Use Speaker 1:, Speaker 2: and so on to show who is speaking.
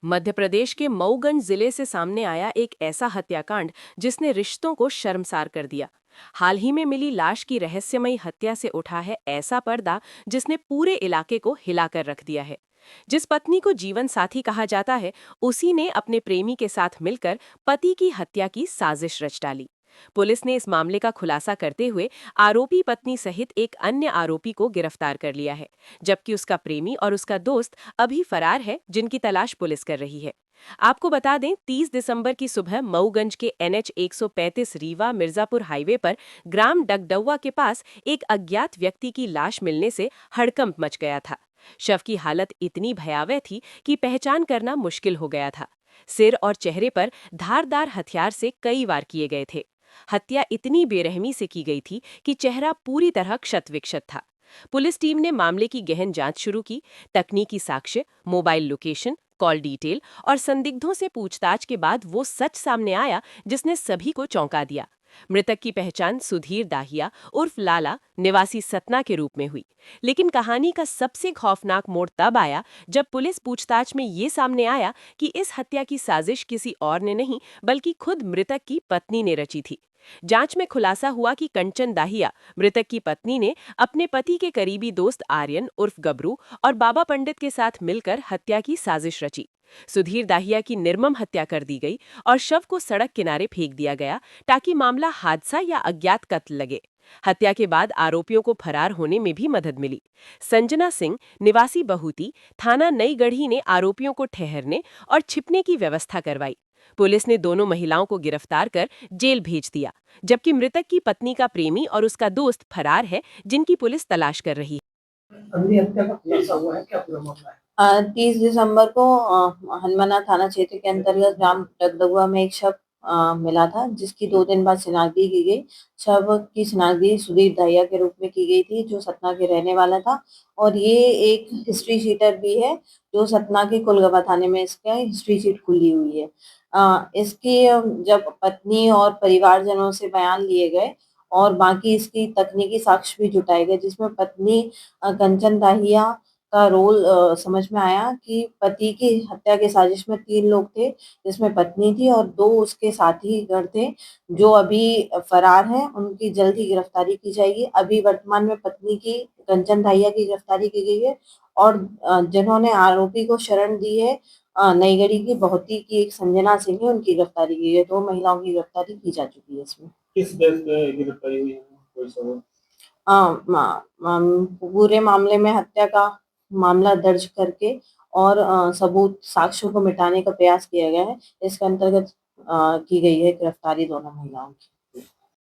Speaker 1: मध्य प्रदेश के मऊगंज जिले से सामने आया एक ऐसा हत्याकांड जिसने रिश्तों को शर्मसार कर दिया। हाल ही में मिली लाश की रहस्यमयी हत्या से उठा है ऐसा पर्दा जिसने पूरे इलाके को हिलाकर रख दिया है। जिस पत्नी को जीवन साथी कहा जाता है, उसी ने अपने प्रेमी के साथ मिलकर पति की हत्या की साजिश रच डाली। पुलिस ने इस मामले का खुलासा करते हुए आरोपी पत्नी सहित एक अन्य आरोपी को गिरफ्तार कर लिया है, जबकि उसका प्रेमी और उसका दोस्त अभी फरार है, जिनकी तलाश पुलिस कर रही है। आपको बता दें, 30 दिसंबर की सुबह मऊगंज के NH 135 रीवा मिर्जापुर हाईवे पर ग्राम डगडौवा के पास एक अज्ञात व्यक्ति की लाश मिलने से हड़कंप मच गया था। शव की हालत इतनी भयावह थी कि पहचान करना मुश्किल हो गया था। सिर और चेहरे पर धारदार हथियार से कई वार किए गए थे। हत्या इतनी बेरहमी से की गई थी कि चेहरा पूरी तरह क्षत विक्षत था। पुलिस टीम ने मामले की गहन जांच शुरू की। तकनीकी साक्ष्य, मोबाइल लोकेशन, कॉल डिटेल और संदिग्धों से पूछताछ के बाद वो सच सामने आया जिसने सभी को चौंका दिया। मृतक की पहचान सुधीर दाहिया उर्फ लाला निवासी सतना के रूप में हुई। लेकिन कहानी का सबसे खौफनाक मोड़ तब आया जब पुलिस पूछताछ में ये सामने आया कि इस हत्या की साजिश किसी और ने नहीं बल्कि खुद मृतक की पत्नी ने रची थी। जांच में खुलासा हुआ कि कंचन दाहिया, मृतक की पत्नी, ने अपने पति के करीबी दोस्त आर्यन उर्फ गबरू और बाबा पंडित के साथ मिलकर हत्या की साजिश रची। सुधीर दाहिया की निर्मम हत्या कर दी गई और शव को सड़क किनारे फेंक दिया गया ताकि मामला हादसा या अज्ञात कत्ल लगे। हत्या के बाद आरोपियों को फरार होने में भी मदद मिली। संजना सिंह निवासी बहूती, थाना नई गढ़ी ने आरोपियों को ठहरने और छिपने की व्यवस्था करवाई। पुलिस ने दोनों महिलाओं को गिरफ्तार कर जेल भेज दिया, जबकि मृतक की पत्नी का प्रेमी और उसका दोस्त फरार है, जिनकी पुलिस तलाश कर रही है।
Speaker 2: अगली हत्या का खुलासा हुआ है, क्या पूरा मामला है? 30 दिसंबर को हनुमाना थाना क्षेत्र के अंतर्गत ग्राम डगडुआ में एक शव मिला था, जिसकी 2 दिन बाद शिनाख्ती की गई। शव की शिनाख्ती सुधीर दहिया के रूप में की गई थी, जो सतना के रहने वाला था और ये एक हिस्ट्री शीटर भी है, जो सतना के कुलगवा थाने में इसका हिस्ट्री शीट खुली हुई है। इसकी जब पत्नी और परिवारजनों से बयान लिए गए और बाकी इसकी तकनीकी साक्ष्य भी जुटाए गए, जिसमें पत्नी कंचन दाहिया का रोल समझ में आया कि पति की हत्या की साजिश में 3 लोग थे, जिसमें पत्नी थी और 2 उसके साथी गण थे, जो अभी फरार हैं। उनकी जल्द ही गिरफ्तारी की जाएगी। अभी वर्तमान में पत्नी की कंचन दाहिया की गिरफ्तारी की गई है और जिन्होंने आरोपी को शरण दी है, नईगढ़ी की बहूती की एक संजना सिंह है, उनकी गिरफ्तारी की गई है। 2 महिलाओं की गिरफ्तारी की जा चुकी है इसमें।
Speaker 3: किस बेस पे गिरफ्तारी हुई है? कोई सबूत?
Speaker 2: पूरे मामले में हत्या का मामला दर्ज करके और सबूत साक्ष्यों को मिटाने का प्रयास किया गया है। इसके अंतर्गत की गई है गिरफ्तारी दोनों महिलाओं की।